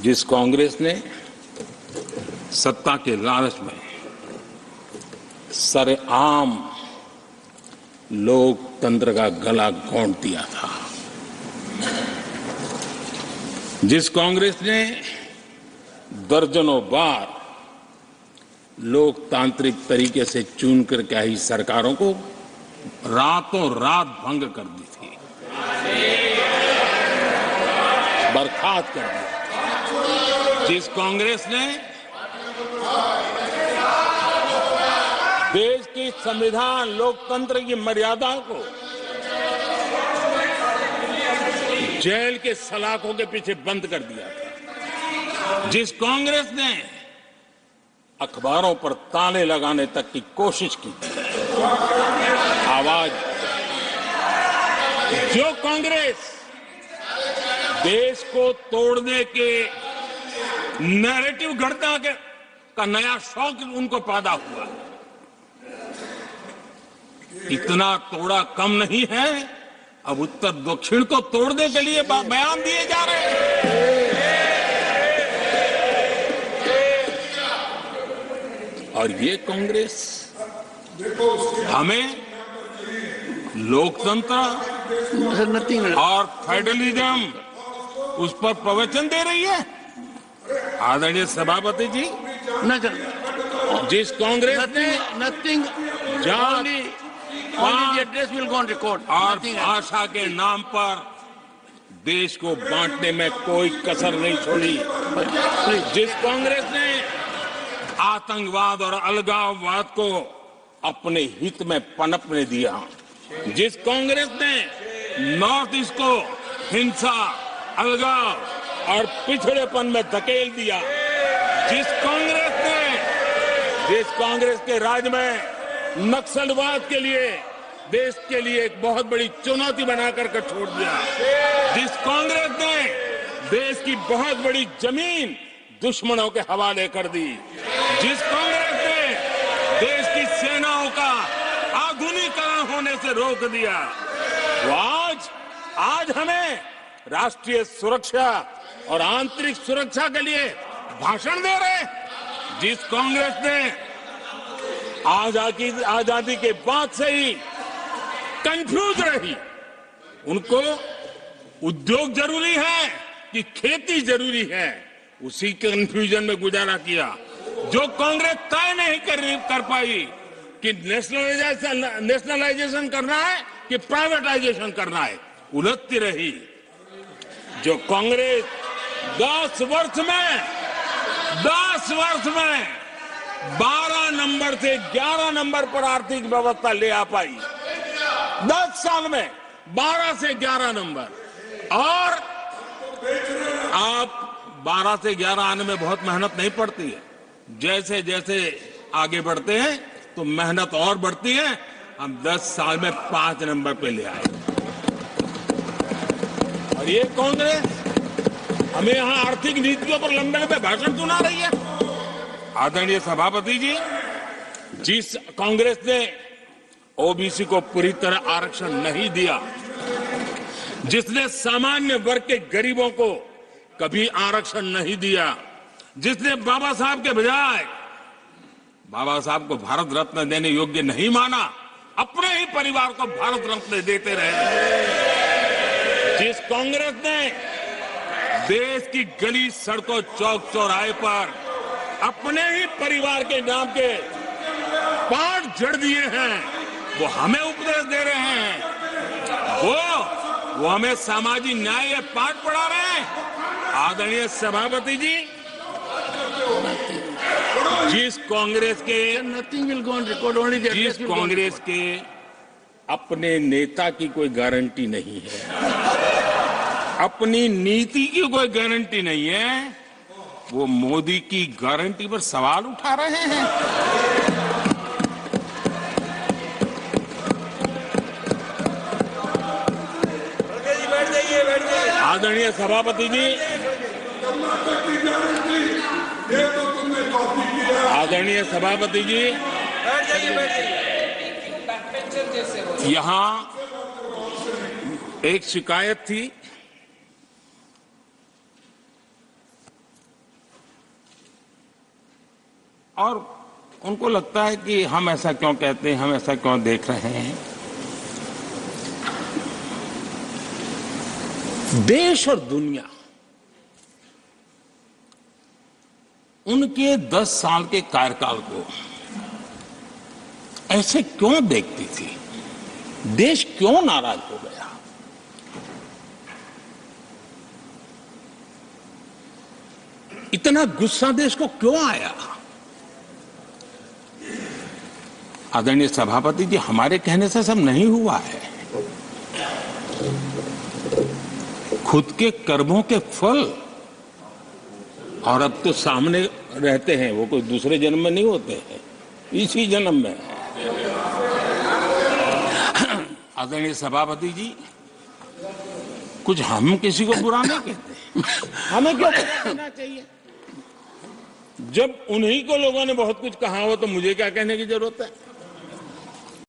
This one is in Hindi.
जिस कांग्रेस ने सत्ता के लालच में सरेआम लोकतंत्र का गला घोंट दिया था, जिस कांग्रेस ने दर्जनों बार लोकतांत्रिक तरीके से चुन करके आई सरकारों को रातों रात भंग कर दी थी, बर्खास्त कर दिया, जिस कांग्रेस ने देश की संविधान लोकतंत्र की मर्यादा को जेल के सलाखों के पीछे बंद कर दिया था, जिस कांग्रेस ने अखबारों पर ताले लगाने तक की कोशिश की थी, आवाज, जो कांग्रेस देश को तोड़ने के नैरेटिव घड़ना का नया शौक उनको पैदा हुआ, इतना तोड़ा कम नहीं है, अब उत्तर दक्षिण को तोड़ने के लिए बयान दिए जा रहे हैं। और ये कांग्रेस हमें लोकतंत्र और फेडरलिज्म उस पर प्रवचन दे रही है। आदरणीय सभापति जी, जिस कांग्रेस ने और भाषा के नाम पर देश को बांटने में कोई कसर नहीं छोड़ी, जिस कांग्रेस ने आतंकवाद और अलगाववाद को अपने हित में पनपने दिया, जिस कांग्रेस ने नॉर्थ ईस्ट को हिंसा, अलगाव और पिछड़ेपन में धकेल दिया, जिस कांग्रेस के राज में नक्सलवाद के लिए देश के लिए एक बहुत बड़ी चुनौती बनाकर के छोड़ दिया, जिस कांग्रेस ने देश की बहुत बड़ी जमीन दुश्मनों के हवाले कर दी, जिस कांग्रेस ने देश की सेनाओं का आधुनिकीकरण होने से रोक दिया, वो आज हमें राष्ट्रीय सुरक्षा और आंतरिक सुरक्षा के लिए भाषण दे रहे हैं। जिस कांग्रेस ने आजादी के बाद से ही कंफ्यूज रही, उनको उद्योग जरूरी है कि खेती जरूरी है, उसी कंफ्यूजन में गुजारा किया। जो कांग्रेस तय नहीं कर पाई कि नेशनलाइजेशन करना है कि प्राइवेटाइजेशन करना है, उलझती रही। जो कांग्रेस 10 वर्ष में 12 नंबर से 11 नंबर पर आर्थिक व्यवस्था ले आ पाई, 10 साल में 12 से 11 नंबर, और आप 12 से 11 आने में बहुत मेहनत नहीं पड़ती है, जैसे जैसे आगे बढ़ते हैं तो मेहनत और बढ़ती है। हम 10 साल में 5 नंबर पे ले आए, और ये कांग्रेस हमें यहां आर्थिक नीतियों पर लंबे लंबे भाषण सुना रही है। आदरणीय सभापति जी, जिस कांग्रेस ने ओबीसी को पूरी तरह आरक्षण नहीं दिया, जिसने सामान्य वर्ग के गरीबों को कभी आरक्षण नहीं दिया, जिसने बाबा साहब के बजाय बाबा साहब को भारत रत्न देने योग्य नहीं माना, अपने ही परिवार को भारत रत्न देते रहे, जिस कांग्रेस ने देश की गली सड़कों चौक चौराहे पर अपने ही परिवार के नाम के पाठ जड़ दिए हैं, वो हमें उपदेश दे रहे हैं, वो हमें सामाजिक न्याय पाठ पढ़ा रहे हैं। आदरणीय सभापति जी, जिस कांग्रेस के अपने नेता की कोई गारंटी नहीं है, अपनी नीति की कोई गारंटी नहीं है, वो मोदी की गारंटी पर सवाल उठा रहे हैं। आदरणीय सभापति जी, आदरणीय सभापति जी, यहां एक शिकायत थी और उनको लगता है कि हम ऐसा क्यों कहते हैं, हम ऐसा क्यों देख रहे हैं। देश और दुनिया उनके 10 साल के कार्यकाल को ऐसे क्यों देखती थी? देश क्यों नाराज हो गया? इतना गुस्सा देश को क्यों आया? आदरणीय सभापति जी, हमारे कहने से सब नहीं हुआ है। खुद के कर्मों के फल और अब तो सामने रहते हैं, वो कोई दूसरे जन्म में नहीं होते हैं, इसी जन्म में। आदरणीय सभापति जी, कुछ हम किसी को बुरा नहीं कहते, हमें क्यों कहना चाहिए? जब उन्हीं को लोगों ने बहुत कुछ कहा हो तो मुझे क्या कहने की जरूरत है?